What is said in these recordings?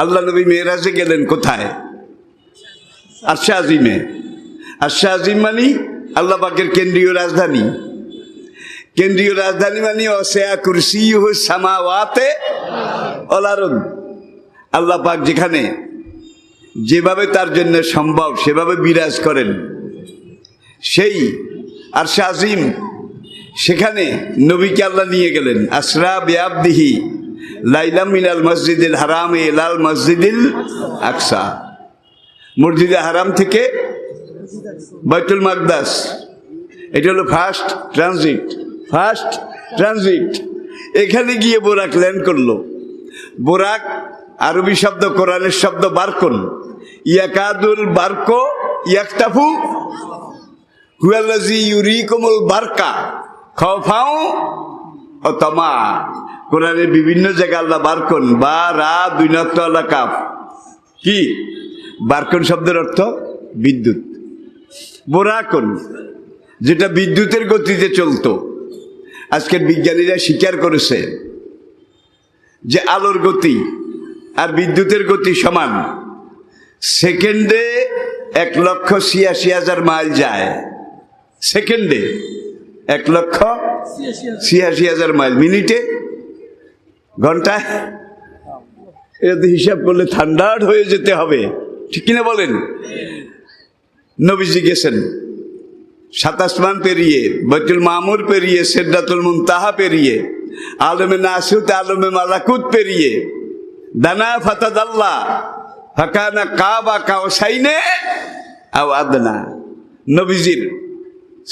আল্লাহ নবী মেরাজে গেলেন কোথায়? আরশে আজিমে। আরশে আজিম মানে আল্লাহ পাকের কেন্দ্রীয় রাজধানী। কেন্দ্রীয় রাজধানী মানে ওয়াসিআ কুরসিয়ুহু সামাওয়াতি ওয়াল আরদ। আল্লাহ পাক যেখানে যেভাবে তার জন্য সম্ভব সেভাবে বিরাজ করেন, সেই আরশে আজিম, সেখানে নবীকে আল্লাহ নিয়ে গেলেন। আসরা বিআবদিহি লাইলাম মিনাল মসজিদিল হারাম ইলাল মসজিদিল আকসা। মসজিদে হারাম থেকে বাইতুল মাকদাস, এটা হলো ফার্স্ট ট্রানজিট। এখানে গিয়ে বোরাক ল্যান্ড করলো। বোরাক আরবি শব্দ, কোরআনের শব্দ বারকুন। ইয়াকাদুল বারকো ইয়াকতাফু হুয়াল্লাযী ইউরিকুমুল বারকা খাওফাও ওয়া তামা। কোরআনের বিভিন্ন জায়গায় আল্লাহ বারকুন, বা রা দুই নক্তা কাফ, কি বারকুন শব্দের অর্থ বিদ্যুৎ। বোরাকুন যেটা বিদ্যুতের গতিতে চলতো। আজকের বিজ্ঞানীরা স্বীকার করেছে যে আলোর গতি আর বিদ্যুতের গতি সমান। সেকেন্ডে 1,86,000 মাইল যায়। সেকেন্ডে 1,86,000 মাইল। মিনিটে, ঘন্টায়, এতে হিসাব করলে ঠান্ডার হয়ে যেতে হবে, ঠিক কিনা বলেন? নবীজি গেছেন 7 আসমান পেরিয়ে, বাইতুল মামুর পেরিয়ে, সিদরাতুল মুনতাহা পেরিয়ে, আলমে নাসুত, আলমে মালাকুত পেরিয়ে, দানা ফাতাদাল্লাহ ফাকানা কাবা কাউসাইনে আও আদনা। নবীজির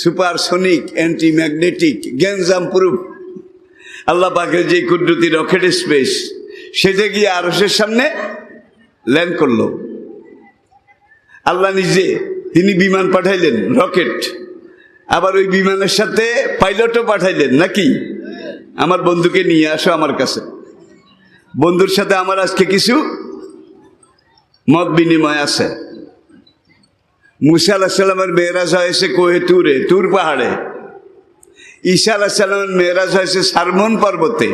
সুপারসনিক অ্যান্টি ম্যাগনেটিক গ্যানজাম প্রুফ আল্লাহ পাকের যে কুদরতি রকেট স্পেস, সেটা গিয়ে আরশের সামনে ল্যান্ড করলো। আল্লাহ নিজে তিনি বিমান পাঠাইলেন, রকেট, আবার ওই বিমানের সাথে পাইলটও পাঠাইলেন। নাকি আমার বন্ধুকে নিয়ে আসো আমার কাছে। বন্ধুর সাথে আমার আজকে কিছু মত বিনিময় আছে। মুসা আলাইহিস সালামের মেরাজ হয়েছে কোহে তুরে, তুর পাহাড়ে। ঈসা আলাইহিস সালামের মেরাজ হয়েছে সারমন পর্বতে।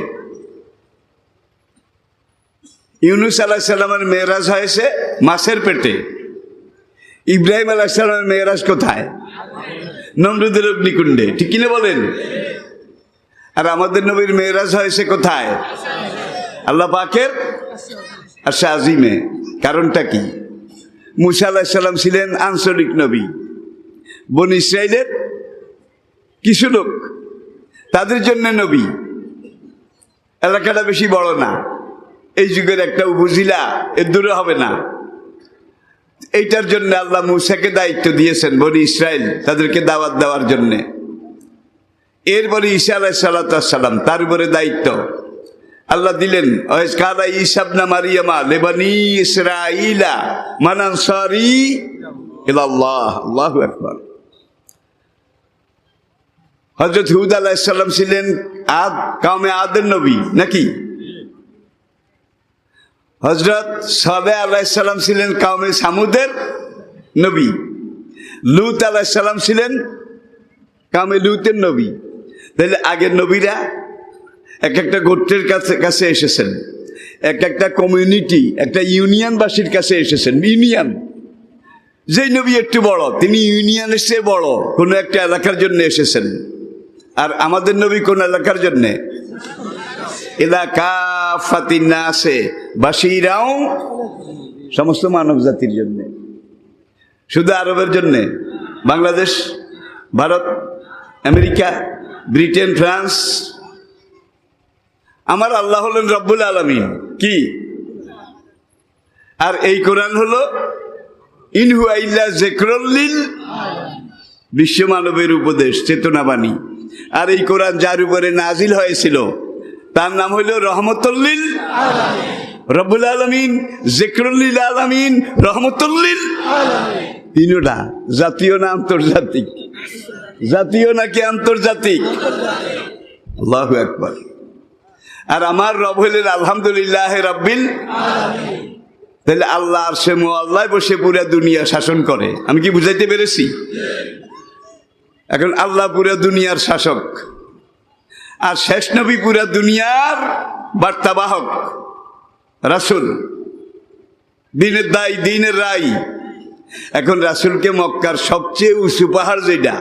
ইউনুস আলাইহিস সালামের মেরাজ হয়েছে মাছের পেটে। ইব্রাহিম আলাইহিস সালামের মেরাজ কোথায়? নমরুদের অগ্নিকুণ্ডে, ঠিক কিনা বলেন? আর আমাদের নবীর মেরাজ হয়েছে কোথায়? আল্লাহ পাকের আরশে আজিমে। কারণটা কি? মুসা আলাইহিস সালাম ছিলেন আঞ্চলিক নবী। বনী ইসরাইলের কিছু লোক, তাদের জন্য নবী। এলাকাটা বেশি বড় না, এই যুগের একটা উপজেলা এর দূরে হবে না। এইটার জন্য আল্লাহ মুসাকে দায়িত্ব দিয়েছেন বনী ইসরাইল, তাদেরকে দাওয়াত দেওয়ার জন্যে। এরপরে ঈসা আলাইহিস সালাম, তার উপরে দায়িত্ব আল্লাহ দিলেন। কালা ঈসা ইবনে মারইয়ামা লিবানি ইসরাঈলা মান আনসারি ইলাল্লাহ। আল্লাহু আকবার। হযরত হুদ আলাইহিস সালাম ছিলেন কওমে আদের নবী, নাকি? হযরত সালেহ আলাইহিস সালাম ছিলেন কওমে সামুদের নবী। লূত আলাইহিস সালাম ছিলেন কওমে লূতের নবী। তাহলে আগের নবীরা এক একটা গোত্রের কাছে এসেছেন, এক একটা কমিউনিটি, একটা ইউনিয়নবাসীর কাছে এসেছেন। ইউনিয়ন, যেই নবী একটু বড়, তিনি ইউনিয়নের চেয়ে বড় কোনো একটা এলাকার জন্য এসেছেন। আর আমাদের নবী কোন এলাকার জন্যে? এলাকা ফাতিনা আছে বাসিরাও, সমস্ত মানব জাতির জন্য। শুধু আরবের জন্যে? Bangladesh, Bharat, America, Britain, France? আমার আল্লাহ হলেন রব্বুল আলামিন, কি? আর এই কোরআন হলো ইন হুয়া ইল্লা যিকরুল লিল, বিশ্ব মানবের উপদেশ, চেতনাবাণী। আর এই কোরআন যার উপরে নাজিল হয়েছিল তার নাম হইল রহমতুল লিল আলামিন। রব্বুল আলামিন, যিকরুল লিল আলামিন, রহমতুল লিল আলামিন। তিনটা জাতীয় না আন্তর্জাতিক? জাতীয় নাকি আন্তর্জাতিক? আল্লাহু আকবার। আর আমার রব হইলেন আলহামদুলিল্লাহ রাব্বিল আলামিন। তাহলে আল্লাহ আরশে মুআল্লায় বসে পুরা দুনিয়া শাসন করে। আমি কি বুঝাইতে পেরেছি? এখন আল্লাহ পুরা দুনিয়ার শাসক, আর শেষ নবী পুরা দুনিয়ার বার্তাবাহক রাসূল। দিনের দায়, দিনের রায়। এখন রাসূলকে মক্কার সবচেয়ে উঁচু পাহাড় যেটা,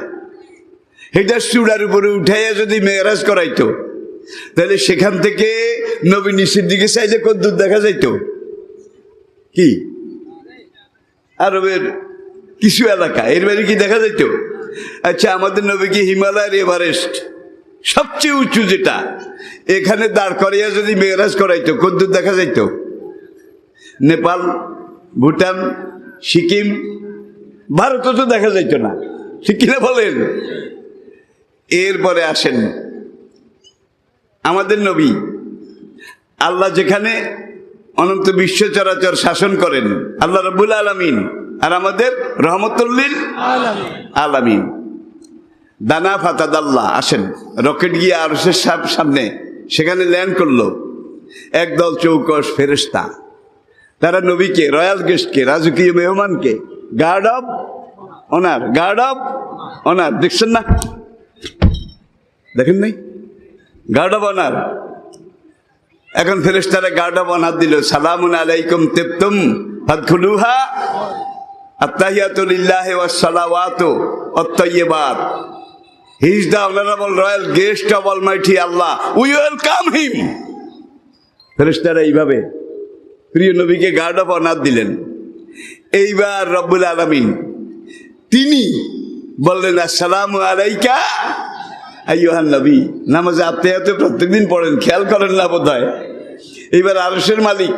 এটা চূড়ার উপরে উঠাইয়া যদি মেরাজ করাইতো, তাহলে সেখান থেকে নবী নিচের দিকে চাইলে কদ্দূর দেখা যাইতো? কি আরবের কিছু এলাকা এর বাইরে কি দেখা যাইতো? আচ্ছা, আমাদের নবী কি হিমালয়ের এভারেস্ট সবচেয়ে উঁচু যেটা, এখানে দাঁড় করাইয়া যদি মেরাজ করাইতো, কদ্দূর দেখা যাইতো? নেপাল, ভুটান, সিকিম, ভারতও তো দেখা যাইতো না, ঠিক কিনা বলেন? এরপরে আসেন আমাদের নবী, আল্লাহ যেখানে অনন্ত বিশ্ব চরাচর শাসন করেন, আল্লাহ রাব্বুল আলামিন, আর আমাদের রহমতুল্লিল আলামিন। দানা ফাতাদাল্লাহ, আসেন রকেট গিয়ে আরশের সামনে সেখানে ল্যান্ড করলো একদল চৌকস ফেরেশতা। তারা নবীকে, রয়্যাল গেস্টকে, রাজকীয় মেহমানকে গার্ড অব অনার, দেখছেন না? দেখেন নাই? Guard of honour. এখন ফেরেশতারা গার্ড অব অনার দিল, সালামুন আলাইকুম তিবতুম ফাদখুলুহা আত্তাহিয়াতু লিল্লাহি ওয়াস সালাওয়াতু ওয়াত তাইয়্যিবাত। He is the honourable royal guest of almighty Allah, we welcome him. ফেরেশতারা এইভাবে প্রিয় নবীকে গার্ড অব অনার দিলেন। এইবার রব্বুল আলামিন তিনি বললেন, আসসালামু আলাইকা আইয়ুহান নবী। নামাজে আত্মীয়তে প্রত্যেকদিন পড়েন, খেয়াল করেন না বোধ হয়। এইবার আরশের মালিক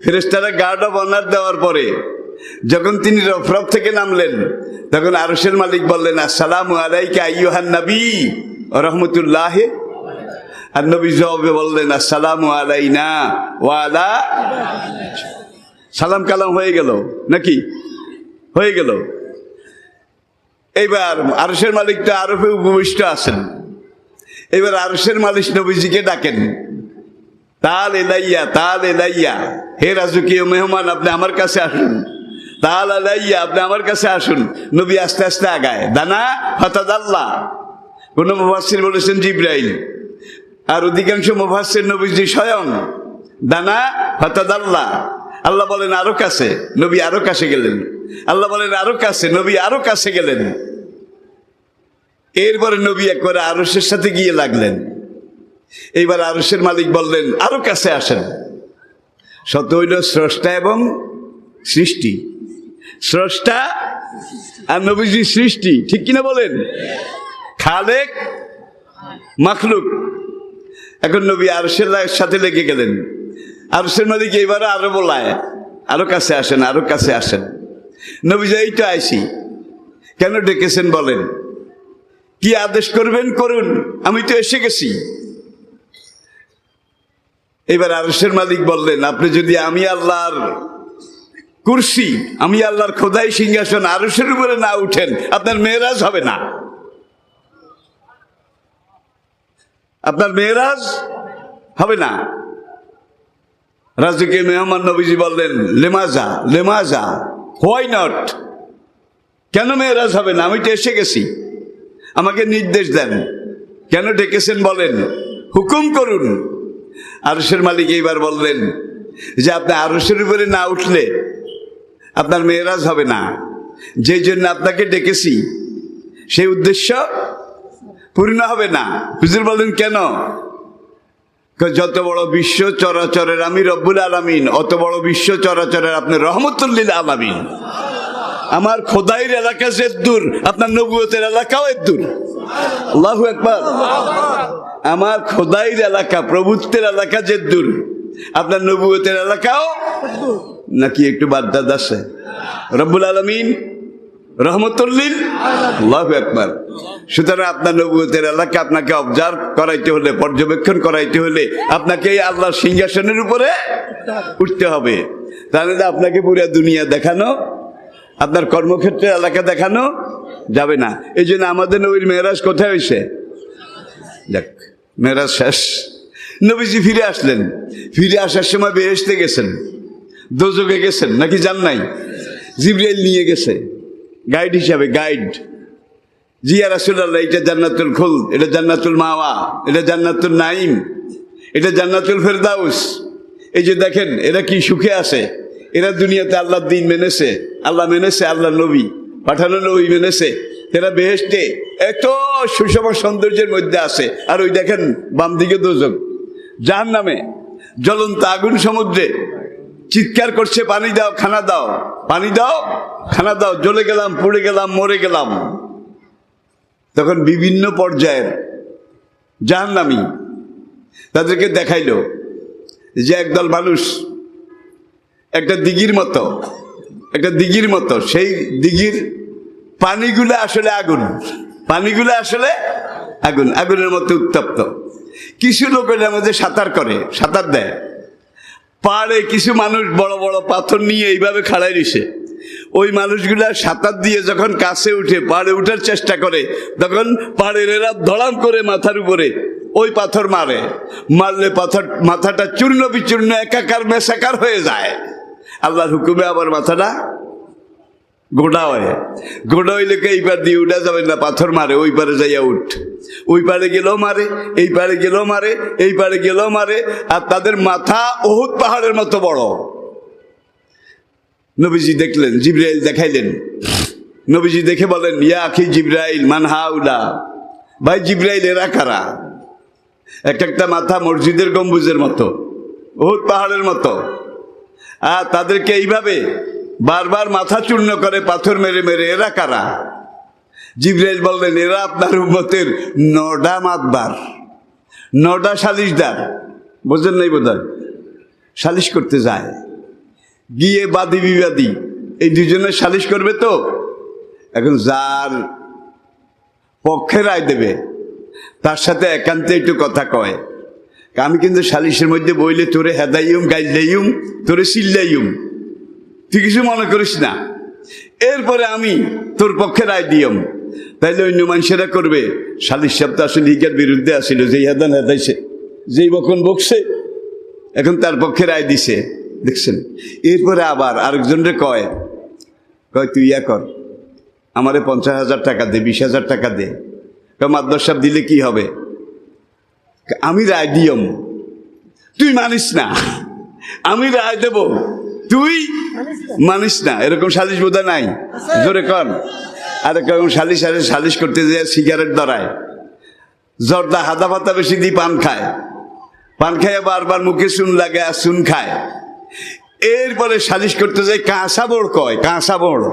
ফেরেশতারা গার্ড অব অনার দেওয়ার পরে যখন তিনি রফরফ থেকে নামলেন, তখন আরশের মালিক বললেন, আসসালামু আলাইকা আইয়ুহান নবী ওয়া রাহমাতুল্লাহি। আর নবী জবাবে বললেন, আসসালামু আলাইনা ওয়া আলা। সালাম কালাম হয়ে গেল নাকি? হয়ে গেল। এইবার আরশের মালিক তো আরফে উপবিষ্ট আছেন। এবার আরশের মালিক নবীজিকে ডাকেন, তাল এলাইয়া, হে রাজকীয় মেহমান, আপনি আমার কাছে আসুন। তাল আলাইয়া, আপনি আমার কাছে আসুন। নবী আস্তে আস্তে আগায়। দানা ফাতাদাল্লাহ, কোন মুফাসসির বলেছেন জিবরাইল, আর অধিকাংশ মুফাসসির নবীজি স্বয়ং। দানা ফাতাদাল্লাহ, আল্লাহ বলেন আরো কাছে, নবী আরো কাছে গেলেন। আল্লাহ বলেন আরো কাছে, নবী আরো কাছে গেলেন। এরপরে নবী একবারে আরশের সাথে গিয়ে লাগলেন। এইবার আরশের মালিক বললেন, আরো কাছে আসেন। সত্য হইল স্রষ্টা এবং সৃষ্টি, স্রষ্টা আর নবীজি সৃষ্টি, ঠিক কিনা বলেন? খালেক মাখলুক। এখন নবী আরশের সাথে লেগে গেলেন। আরশের মালিক এইবার আরো বলায়, আরো কাছে আসেন, আরো কাছে আসেন। নবী এই তো আইসি, কেন ডেকেছেন বলেন? কি আদেশ করবেন করুন, আমি তো এসে গেছি। এবার আরশের মালিক বললেন, আপনি যদি আমি আল্লাহর কুরসি, আমি আল্লাহর খোদাই সিংহাসন আরশের উপরে না উঠেন, আপনার মেরাজ হবে না। আপনার মেরাজ হবে না। রাজকীয় মেহমান নবীজি বললেন, লেমাজা হোয়াই নট, কেন মেরাজ হবে না? আমি তো এসে গেছি, আমাকে নির্দেশ দেন, কেন ডেকেছেন বলেন, হুকুম করুন। আরশের মালিক এইবার বললেন যে আপনি আরশের উপরে না উঠলে আপনার মেরাজ হবে না। যেই জন্য আপনাকে ডেকেছি সেই উদ্দেশ্য পূর্ণ হবে না। হুজুর বলেন কেন? যত বড় বিশ্ব চরাচরের আমি রব্বুল আলামিন, অত বড় বিশ্ব চরাচরের আপনি রহমতুল্লিল আলামিন। আমার খোদাইর এলাকা যে দূর, আপনার নবুয়তের এলাকাও এর দূর। আল্লাহু আকবার। আমার খোদাইর এলাকা, প্রভুত্বের এলাকা যে দূর, আপনার নবুয়তের এলাকাও নাকি একটু বাদ আছে? রব্বুল আলামিন রহমতুল্লিল, আল্লাহু আকবার। সুতরাং আপনার নবুয়তের এলাকা আপনাকে অবজার্ভ করাইতে হলে, পর্যবেক্ষণ করাইতে হলে আপনাকে এই আল্লাহর সিংহাসনের উপরে উঠতে হবে। তাহলে আপনাকে পুরো দুনিয়া দেখানো, আপনার কর্মক্ষেত্রের এলাকা দেখানো যাবে না। এই জন্য আমাদের নবীর মেরাজ কোথায় হয়েছে? দেখ, মেরাজ শেষ, নবীজি ফিরে আসলেন। ফিরে আসার সময় বেহেশতে গেছেন, দোজখে গেছেন নাকি যান নাই? জিবরাইল নিয়ে গেছে গাইড হিসাবে, গাইড। জি ইয়া রাসূলুল্লাহ, এটা জান্নাতুল খুলদ, এটা জান্নাতুল মাওয়া, এটা জান্নাতুল নাঈম, এটা জান্নাতুল ফেরদাউস। এই যে দেখেন এরা কি সুখে আছে, এরা দুনিয়াতে আল্লাহর দিন মেনেছে, আল্লাহ মেনেছে, আল্লাহ নবী পাঠানো নবী মেনেছে, এরা বেহেশতে এত সুষম সৌন্দর্যের মধ্যে আছে। আর ওই দেখেন বাম দিকে দোজক, জাহান্নামে জ্বলন্ত আগুন সমুদ্রে চিৎকার করছে, পানি দাও, খানা দাও, পানি দাও, খানা দাও, জ্বলে গেলাম, পুড়ে গেলাম, মরে গেলাম। তখন বিভিন্ন পর্যায়ের জাহান্নামী তাদেরকে দেখাইলো যে একদল মানুষ একটা দিঘির মতো, সেই দিঘির পানিগুলো আসলে আগুন, পানিগুলো আসলে আগুন, আগুনের মতো উত্তপ্ত। কিছু লোক এর মধ্যে সাঁতার দেয়। পাড়ে কিছু মানুষ বড় বড় পাথর নিয়ে এইভাবে খাড়াই রয়েছে। ওই মানুষগুলা সাঁতার দিয়ে যখন কাছে উঠে পাড়ে উঠার চেষ্টা করে, তখন পাড়ের এরা ধড়াম করে মাথার উপরে ওই পাথর মারলে মাথাটা চূর্ণ বিচূর্ণ, একাকার মেসাকার হয়ে যায়। আল্লাহর হুকুমে আবার মাথাটা গোটা হইলে এই পার দিয়ে উঠা যাবে না, পাথর মারে, ওই পারে যাইয়া উঠ, ওই পারে গেলেও মারে, এই পারে গেলেও মারে, এই পারে গেলেও মারে। আর তাদের মাথা উহুদ পাহাড়ের মতো বড়। নবীজি দেখলেন, জিবরাইল দেখাইলেন। নবীজি দেখে বলেন, ইয়া আখি জিবরাইল মান হাউলা, ভাই জিবরাইল এরা কারা? একটা মাথা মসজিদের গম্বুজের মতো, উহুদ পাহাড়ের মতো। আর তাদেরকে এইভাবে বারবার মাথা চূর্ণ করে পাথর মেরে মেরে, এরা কারা? জিবরাইল বললেন, এরা আপনার উম্মতের 9টা মাতবার, 9টা সালিশদার। বোঝেন নাই বোধহয়? সালিশ করতে যায়, গিয়ে বাদী বিবাদী এই দুজনের সালিশ করবে। তো এখন যার পক্ষে রায় দেবে তার সাথে একান্তে একটু কথা কয়, আমি কিন্তু সালিশের মধ্যে বইলে তোরে হেদাইম, গাইলাইম, তোরে চিল্লাইম, তুই কিছু মনে করিস না, এরপরে আমি তোর পক্ষে রায় দিয়ম। তাইলে অন্য মানুষেরা করবে, সালিশ সাহেব তো আসলে লিগের বিরুদ্ধে আসিল, যেই হেদাইছে, যেই বকন বকছে, এখন তার পক্ষে রায় দিছে, দেখছেন। এরপরে আবার আরেকজনরে কয় তুই ইয়া কর, আমারে 50,000 টাকা দে, 20,000 টাকা দে। মাদ্রাস সাহেব দিলে কি হবে? আমি রায় দিয়ম, তুই মানিস না, আমি রায় দেব, তুই মানিস না। এরকম সালিশ বোধ নাই, জোরে কর। আর সালিশ করতে যায় সিগারেট ধরায়, জর্দা হাদা ফাতা বেশি দিয়ে পান খায়, বারবার মুখে চুন লাগে আর চুন খায়। এরপরে সালিশ করতে যায় কাঁচা বোড় কয়, কাঁচা বোড়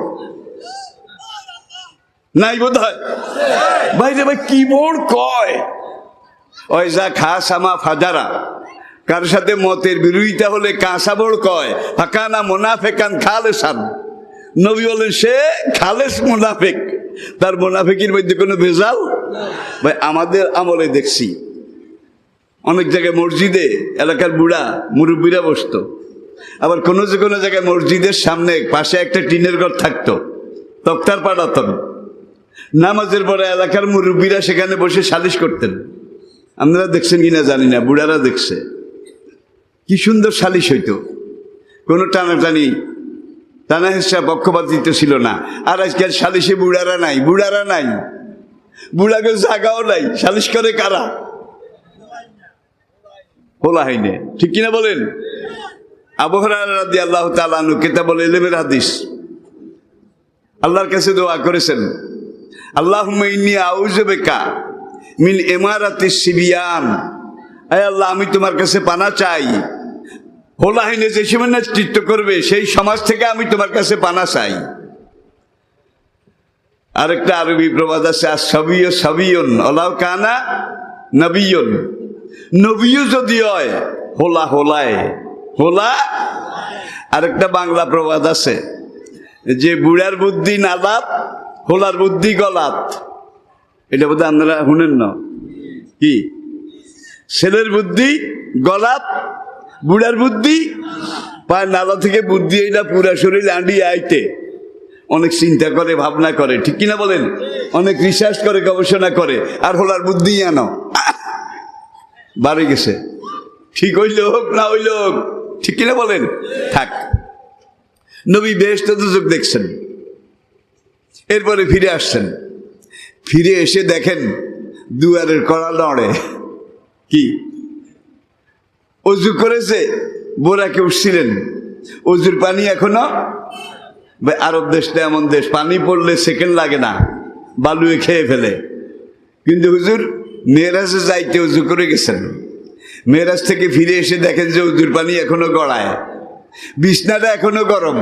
নাই বোধ হয় ভাই রে ভাই, কি বোড় কয়? ওই যা খাসামা ফাজারা, কার সাথে মতের বিরোধিতা হলে কাঁচা বোড় কয়। ফাকানা মুনাফিকান খালেসান, নবী বলেন সে খালেস মুনাফিক, তার মুনাফিকের মধ্যে কোনো ভেজাল। ভাই আমাদের আমলে দেখছি অনেক জায়গায় মসজিদে এলাকার বুড়া মুরব্বীরা বসতো, আবার কোনো জায়গায় মসজিদের সামনে পাশে একটা টিনের ঘর থাকতো, তক্তার পাড়াতন। নামাজের পরে এলাকার মুরব্বীরা সেখানে বসে সালিশ করতেন। আপনারা দেখছেন কিনা জানি না, বুড়ারা দেখছে, কি সুন্দর সালিশ হইতো, কোনো টানা হিসা পক্ষপাতিত্ব ছিল না। আর আজকাল সালিশে বুড়ারা নাই, বুড়াকে জাগাও নাই, সালিশ করে কারা? বলা হয়নি, ঠিক কিনা বলেন? আবু হুরায়রা রাদিয়াল্লাহু তাআলা আনহু কিতাবুল ইলমের হাদিস, আল্লাহর কাছে দোয়া করেছেন, আল্লাহুম্মা ইন্নী আউযু বিকা মিন ইমারাতিস সিবিয়ান, আয় আল্লাহ আমি তোমার কাছে পানা চাই, হোলাহিনে যে সময় নেতৃত্ব করবে সেই সমাজ থেকে আমি তোমার কাছে পানা চাই। আরেকটা আরবি প্রবাদ আছে, আসবিয় সাবিয়ুন ওয়ালাউ কানা নবিয়ুন, নবীও যদি হয় হোলা। আরেকটা বাংলা প্রবাদ আছে যে বুড়ার বুদ্ধি নালাত, হোলার বুদ্ধি গলাত। এটা বোধহয় আপনারা শুনেন না কি? ছেলের বুদ্ধি গলাত, বুড়ার বুদ্ধি পায় নালা থেকে বুদ্ধি, এটা পুরা শরীর আঁড়ি আইতে অনেক চিন্তা করে, ভাবনা করে, ঠিক কিনা বলেন? অনেক রিসার্চ করে, গবেষণা করে, আর হোলার বুদ্ধি আনো বাড়ে গেছে। ঠিক হইল হোক না হইল হোক, ঠিক কিনা বলেন? থাক। নবী বেহেশত দুজক দেখছেন, এরপরে ফিরে আসছেন। ফিরে এসে দেখেন দুয়ারের কড়া নড়ে। কি? অজু করেছে, বোরাকে উঠছিলেন, অজুর পানি এখনো, আরব দেশটা এমন দেশ, পানি পড়লে সেকেন্ড লাগে না, বালুয়ে খেয়ে ফেলে। কিন্তু হুজুর মেরাজে যাইতে উজু করে গেছেন, মেরাজ থেকে ফিরে এসে দেখেন যে উজুর পানি এখনো গড়ায়, বিছনাটা এখনো গরম।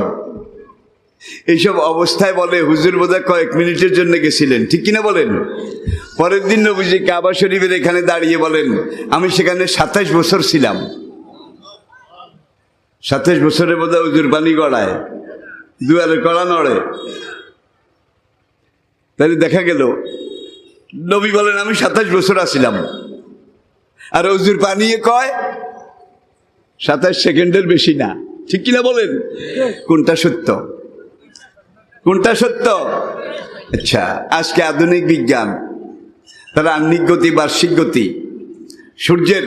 এইসব অবস্থায় বলে হুজুর বোধহয় কয়েক মিনিটের জন্য গেছিলেন, ঠিক কিনা বলেন? পরের দিন নবীজি কাবা শরীফের এখানে দাঁড়িয়ে বলেন, আমি সেখানে 27 বছর ছিলাম। 27 বছরে বোধহয় উজুর পানি গড়ায়, দুয়ারে কড়া নড়ে। তাহলে দেখা গেল নবী বলেন আমি 27 বছর আছিলাম, আর উজুর পানি কয় 27 সেকেন্ডের বেশি না, ঠিক কিনা বলেন? কোনটা সত্য? কোনটা সত্য? আচ্ছা, আজকে আধুনিক বিজ্ঞান তারা আহ্নিক গতি, বার্ষিক গতি, সূর্যের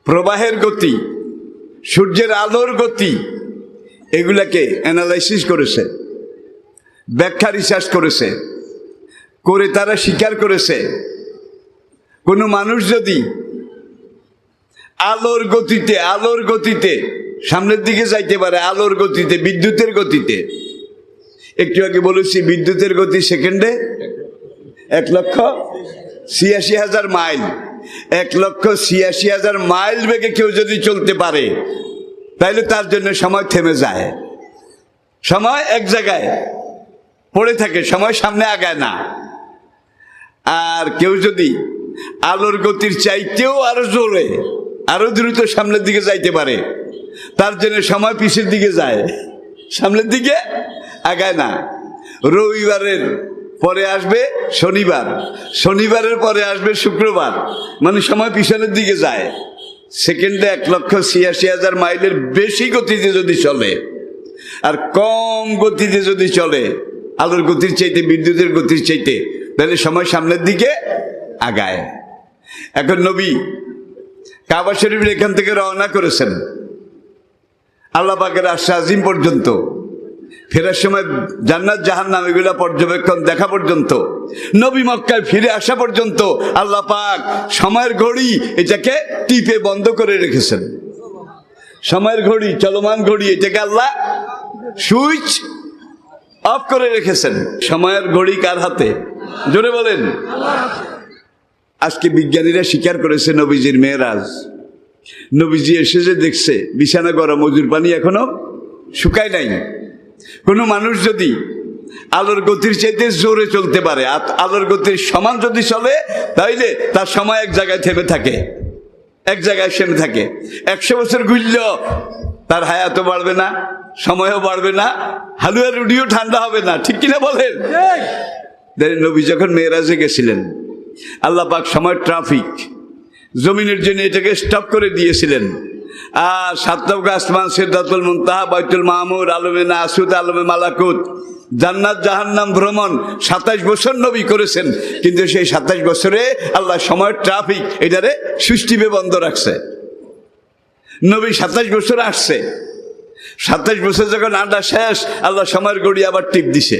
প্রবাহের গতি, সূর্যের আলোর গতি, এগুলাকে অ্যানালাইসিস করেছে, ব্যাখ্যা রিসার্চ করেছে, করে তারা স্বীকার করেছে কোনো মানুষ যদি আলোর গতিতে সামনের দিকে যাইতে পারে, আলোর গতিতে, বিদ্যুতের গতিতে, একটু আগে বলেছি বিদ্যুতের গতি সেকেন্ডে 1,86,000 মাইল, 1,86,000 মাইল বেগে কেউ যদি চলতে পারে তাইলে তার জন্য সময় থেমে যায়, সময় এক জায়গায় পড়ে থাকে, সময় সামনে আগায় না। আর কেউ যদি আলোর গতির চাইতেও আরো জোরে, আরো দ্রুত সামনের দিকে যাইতে পারে, তার জন্য সময় পিছের দিকে যায়, সামনের দিকে আগায় না। রবিবারের পরে আসবে শনিবার, শনিবারের পরে আসবে শুক্রবার, মানে সময় পিছনের দিকে যায়। সেকেন্ডে 1,86,000 মাইলের বেশি গতিতে যদি চলে আর কম গতিতে যদি চলে, আলোর গতির চাইতে, বিদ্যুতের গতির চাইতে, তাহলে সময় সামনের দিকে আগায়। এখন নবী কাবা শরীফের এখান থেকে রওনা করেছেন আল্লাহ পাকের আরশ আজিম পর্যন্ত, ফেরার সময় জান্নাত জাহান্নাম এগুলা পর্যবেক্ষণ দেখা পর্যন্ত, নবী মক্কায় ফিরে আসা পর্যন্ত আল্লাহ পাক সময়ের ঘড়ি এটাকে টিপে বন্ধ করে রেখেছেন। সময়ের ঘড়ি, চলমান ঘড়ি, এটাকে আল্লাহ সুইচ অফ করে রেখেছেন। সময়ের ঘড়ি কার হাতে? জোরে বলেন। আজকে বিজ্ঞানীরা স্বীকার করেছে নবীজির মেরাজ, নবীজি এসে যে দেখছে বিছানা গরম, উজুর পানি এখনো শুকায় নাই। কোনো মানুষ যদি আলোর গতির চাইতে জোরে চলতে পারে, আলোর গতির সমান যদি চলে, তাইলে তার সময় এক জায়গায় থেমে থাকে, এক জায়গায় থেমে থাকে। 100 বছর ঘুরলেও তার হায়াতও বাড়বে না, সময়ও বাড়বে না, হালুয়া রুটিও ঠান্ডা হবে না, ঠিক কিনা বলেন? নবী যখন মেরাজে গেছিলেন, আল্লাহ পাক সময় ট্রাফিক জমিনের জন্য এটাকে স্টপ করে দিয়েছিলেন। আর 7 আসমান, সিদরাতুল মুনতাহা, বাইতুল মামুর, আলমে নাসুত, আলমে মালাকুত, জান্নাত জাহান্নাম ভ্রমণ 27 বছর নবী করেছেন। কিন্তু সেই 27 বছরে আল্লাহ সময়ের ট্রাফিক এটারে সুষ্টিবে বন্ধ রাখছে। নবী 27 বছর আসছে, 27 বছর যখন আড্ডা শেষ, আল্লাহ সময়ের গড়ি আবার টিপ দিছে।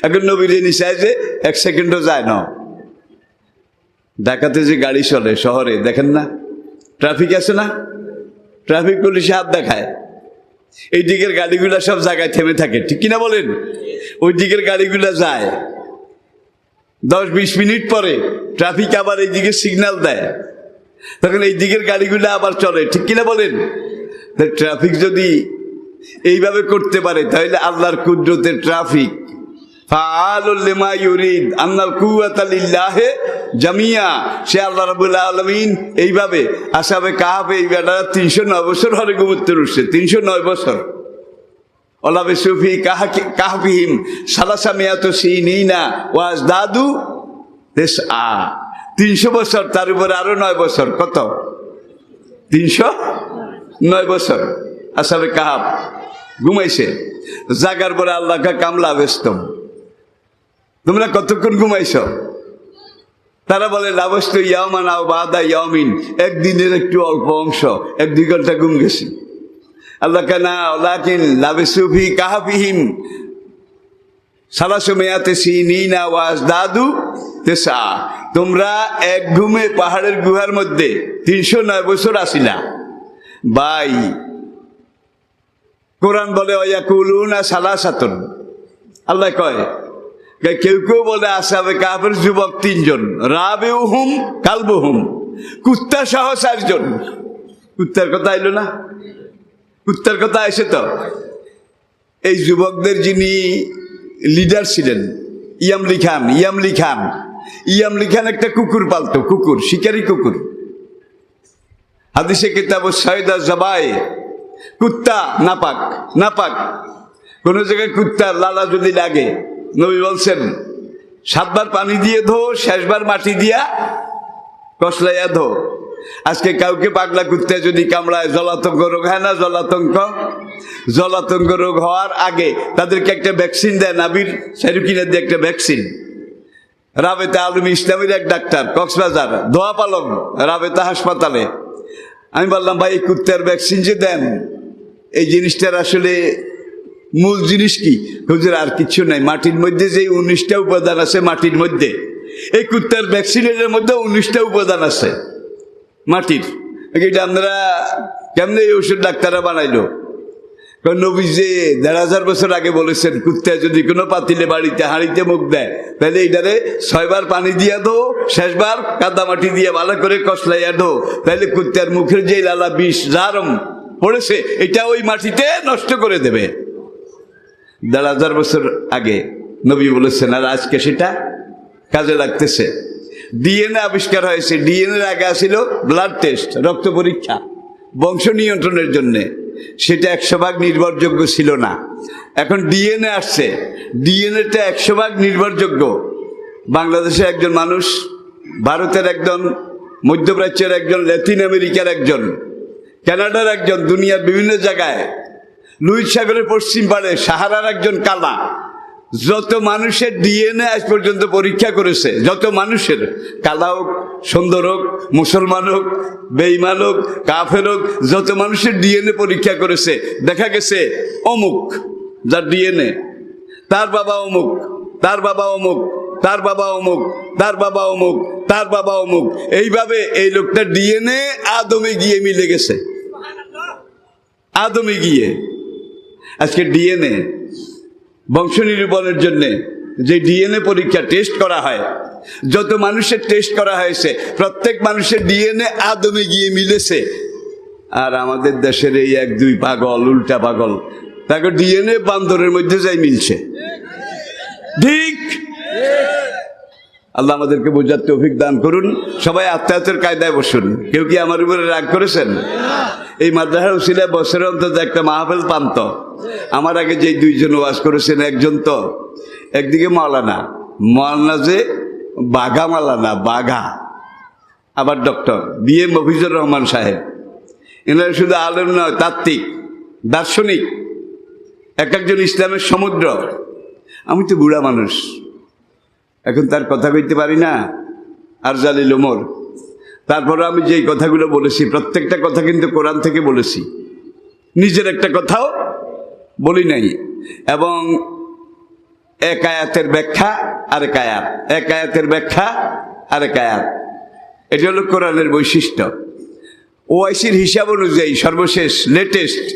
এখন নবীর নিচায় যে 1 সেকেন্ডও যায় না। ঢাকাতে যে গাড়ি চলে শহরে, দেখেন না ট্রাফিক আছে না, ট্রাফিক পুলিশে হাত দেখায়, এই দিকের গাড়িগুলা সব জায়গায় থেমে থাকে, ঠিক কিনা বলেন? ওই দিকের গাড়িগুলা যায়, 10-20 মিনিট পরে ট্রাফিক আবার এই দিকে সিগন্যাল দেয়, তখন এই দিকের গাড়িগুলা আবার চলে, ঠিক কিনা বলেন? ট্রাফিক যদি এইভাবে করতে পারে, তাহলে আল্লাহর কুদরতের ট্রাফিক ফাআলুল লিমা ইউরিদ আন্নাল কুওয়াতা লিল্লাহি জামিয়া, সে আল্লাহ রাব্বুল আলামিন এইভাবে আসহাবে কাহাফে এই বেটারা 309 বছর হরে ঘুমোতে উঠছে, 309 বছর। ওলাবে সুফি কাহাফিহিম সালাসা মিয়াতু সিনিনা ওয়াজদাদু 300 বছর, তার উপরে আরো 9 বছর, কত? 309 বছর আসহাবে কাহাফ ঘুমাইছে। জাগার পরে আল্লাহকে কামলা ব্যস্তম, তোমরা কতক্ষণ ঘুমাইছ? তারা বলে লাবস্তু ইয়ামান আও বাদা ইয়ামিন, একদিনের একটু অল্প অংশ, 1-2 ঘন্টা ঘুম গেছি। আল্লাহ কানা ওয়ালাকিন লাবিসু ফি কাহফিহিম সালাসু মিয়াতি সিনিনা ওয়াজদাদু 9, তোমরা এক ঘুমে পাহাড়ের গুহার মধ্যে 309 বছর আসিলা। ভাই কোরআন বলে ওয়াকুলুনা সালাসাতুন, আল্লাহ কয় কেউ কেউ বলে আসহাবে কাহফের যুবক 3 জন, রাবিউহুম কালবুহুম, কুত্তা সহ 4 জন। কুত্তার কথা আইলো না? কুত্তার কথা আসে তো। এই যুবকদের যিনি লিডার ছিলেন ইয়ামলি খান একটা কুকুর পালতো, কুকুর, শিকারী কুকুর। হাদিসে কিতাব সাইদা জবাই, কুত্তা নাপাক। কোন জায়গায় কুত্তার লালা যদি লাগে, নবী বলছেন 7 বার পানি দিয়ে ধো, শেষবার মাটি দিয়া কসলাইয়া ধো। আজকে কাউকে পাগলা কুত্তা যদি কামড়ায়, জলাতঙ্ক রোগ হয় না? জলাতঙ্ক রোগ হওয়ার আগে তাদেরকে একটা ভ্যাকসিন দেয়, নাবির সেরুকিনের দিয়ে একটা ভ্যাকসিন। রাবেতা আলম ইসলামের এক ডাক্তার, কক্সবাজার, দোয়া পালং রাবেতা হাসপাতালে। আমি বললাম, ভাই কুত্তার ভ্যাকসিন যে দেন, এই জিনিসটার আসলে মূল জিনিস কি? হুজুর আর কিছু নাই, মাটির মধ্যে যে 19টা উপাদান আছে, মাটির মধ্যে এই কুত্তার ভ্যাকসিনের মধ্যে 19টা উপাদান আছে মাটির। এটা আপনারা কেমনে এই ওষুধ ডাক্তাররা বানাইলো? নবী যে 1500 বছর আগে বলেছেন, কুত্তা যদি কোনো পাতিলে বাড়িতে হাঁড়িতে মুখ দেয়, তাহলে এইটারে 6 বার পানি দিয়ে ধো, শেষবার কাদা মাটি দিয়ে ভালো করে কসলাইয়া ধো, তাহলে কুত্তার মুখের যে লালা বিষ জারম পড়েছে, এটা ওই মাটিতে নষ্ট করে দেবে। 1500 বছর আগে নবী বলেছেন, আর আজকে সেটা কাজে লাগতেছে। ডিএনএ আবিষ্কার হয়েছে। ডিএনএর আগে আসছিল ব্লাড টেস্ট, রক্ত পরীক্ষা, বংশ নিয়ন্ত্রণের জন্যে। সেটা 100% নির্ভরযোগ্য ছিল না। এখন ডিএনএ আসছে, ডিএনএটা 100% নির্ভরযোগ্য। বাংলাদেশের একজন মানুষ, ভারতের একজন, মধ্যপ্রাচ্যের একজন, ল্যাটিন আমেরিকার একজন, কানাডার একজন, দুনিয়ার বিভিন্ন জায়গায়, লুইস সাগরের পশ্চিম পাড়ে সাহারার একজন কালা, যত মানুষের ডিএনএ আজ পর্যন্ত পরীক্ষা করেছে, যত মানুষের, কালা হোক, সুন্দর হোক, মুসলমান হোক, বেঈমান হোক, কাফের হোক, যত মানুষের ডিএনএ পরীক্ষা করেছে, দেখা গেছে অমুক যার ডিএনএ, তার বাবা অমুক, তার বাবা অমুক, তার বাবা অমুক, তার বাবা অমুক, তার বাবা অমুক, এইভাবে এই লোকটার ডিএনএ আদমে গিয়ে মিলে গেছে। আদমে গিয়ে আজকে ডিএনএ বংশ নিরূপণের জন্যে যে ডিএনএ পরীক্ষা টেস্ট করা হয়, যত মানুষের টেস্ট করা হয়েছে, প্রত্যেক মানুষের ডিএনএ আদমে গিয়ে মিলেছে। আর আমাদের দেশের এই 1-2 পাগল, উল্টা পাগল, তাকে ডিএনএ বান্দরের মধ্যে যাই মিলছে। ঠিক? আল্লাহ আমাদেরকে বোঝার তৌফিক দান করুন। সবাই আত্মায়াতের কায়দায় বসুন। কেউ কি আমার উপরে রাগ করেছেন? এই মাদ্রাসার উসিলায় বছরের অন্তত একটা মাহফিল পান্ত। আমার আগে যে 2 জন ওয়াজ করেছেন, একজন তো একদিকে মাওলানা যে বাঘা মাওলানা, বাঘা, আবার ডক্টর BM মফিজুর রহমান সাহেব। এনারা শুধু আলেম নয়, তাত্ত্বিক, দার্শনিক, একজন ইসলামের সমুদ্র। আমি তো বুড়া মানুষ, এখন তার কথা কইতে পারি না, আর জালিল ওমর। তারপরে আমি যেই কথাগুলো বলেছি, প্রত্যেকটা কথা কিন্তু কোরআন থেকে বলেছি, নিজের একটা কথাও বলি নাই। এবং এক আয়াতের ব্যাখ্যা আরেক আয়াত, এক আয়াতের ব্যাখ্যা আরেক আয়াত, এটা হলো কোরআনের বৈশিষ্ট্য। ওআইসির হিসাব অনুযায়ী সর্বশেষ লেটেস্ট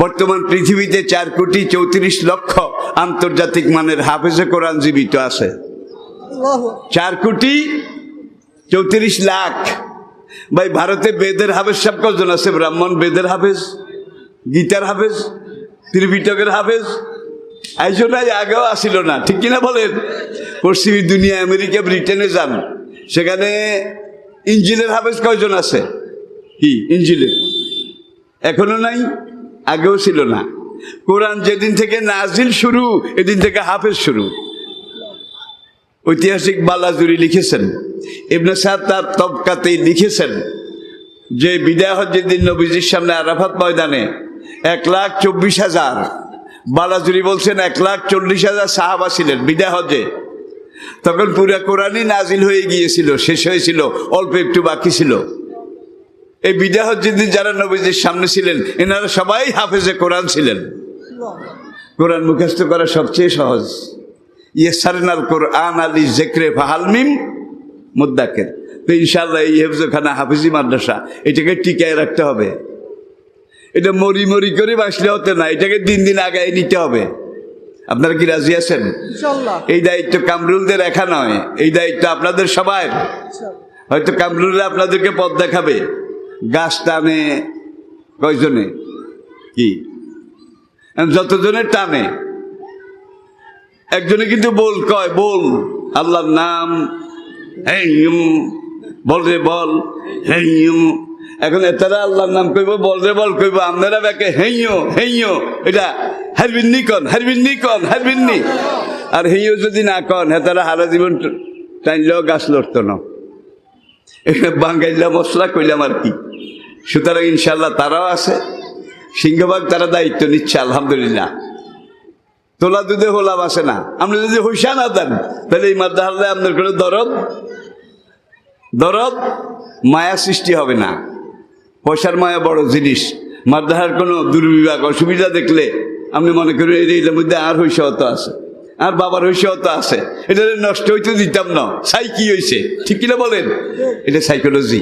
বর্তমান পৃথিবীতে 4,34,00,000 আন্তর্জাতিক মানের হাফেজে কোরআন জীবিত আছে। 4,34,00,000। ভাই, ভারতে বেদের হাফেজ সব কজন আছে? ব্রাহ্মণ বেদের হাফেজ, গীতার হাফেজ, ত্রিপিটকের হাফেজ। আইসো নাই, আগেও আসিল না, ঠিক কিনা বলেন? পশ্চিমী দুনিয়া, আমেরিকা, ব্রিটেনে যান, সেখানে ইঞ্জিলের হাফেজ কয়জন আছে? কি ইঞ্জিলের? এখনো নাই, আগেও ছিল না। কোরআন যেদিন থেকে নাজিল শুরু, এদিন থেকে হাফেজ শুরু। ঐতিহাসিক বালাজুরি লিখেছেন, ইবনে সাদ তার তবকাতেই লিখেছেন যে বিদায় হজ্জের দিন নবীজির সামনে আরাফাত ময়দানে 1,24,000, বালাজুরি বলছেন 1,40,000 সাহাবা ছিলেন বিদায় হজ্জে। তখন পুরা কোরআনই নাজিল হয়ে গিয়েছিল, শেষ হয়েছিল, অল্প একটু বাকি ছিল। এই বিদায় হজ্জের দিন যারা নবীজির সামনে ছিলেন, এনারা সবাই হাফেজে কোরআন ছিলেন। কোরআন মুখস্থ করা সবচেয়ে সহজ। ইয়াসারনাল কোরআন আলী যিকরে ফাহাল মিন মুদ্দাকির। তো ইনশাআল্লাহ এই হেফজখানা হাফিজি মাদ্রাসা, এটাকে টিকায় রাখতে হবে। এটা মরি মরি করে বাঁচলে হতে না, এটাকে দিন দিন আগায় নিতে হবে। আপনারা কি রাজি আছেন? এই দায়িত্ব কামরুলদের একা নয়, এই দায়িত্ব আপনাদের সবাই। হয়তো কামরুলরা আপনাদেরকে পথ দেখাবে, গাছ টানে কয়জনে, কি যতজনের টানে, একজনে কিন্তু বল কয়, বল আল্লাহর নাম, বল রে বল, এখন এতারা আল্লাহর নাম কইব, বল রে বল কইব, আপনারা ব্যাকে হেইও, এটা হারবিন্নি কন, হারবিন্নি। আর হেইও যদি না কন, হেতারা হারা জীবন টাইনলেও গাছ লড়তো না। বাঙ্গাইলা মশলা কইলাম আর কি। সুতরাং ইনশাল্লাহ তারাও আছে, সিংহভাগ তারা দায়িত্ব নিচ্ছে আলহামদুলিল্লাহ। তোলা দুধে হোলাম আসে না। আপনি যদি হইসা না দেন, তাহলে এই মাদ্রাসাতে আপনার কোনো দরদ মায়া সৃষ্টি হবে না। পয়সার মায়া বড় জিনিস। মাদ্রাসার কোনো দুর্বিভাগ অসুবিধা দেখলে আপনি মনে করেন এটার মধ্যে আর হইসা হতো আছে, আর বাবার হইসা হতো আছে, এটা নষ্ট হইতে দিতাম না, সাই কি হয়েছে, ঠিক কিনা বলেন? এটা সাইকোলজি।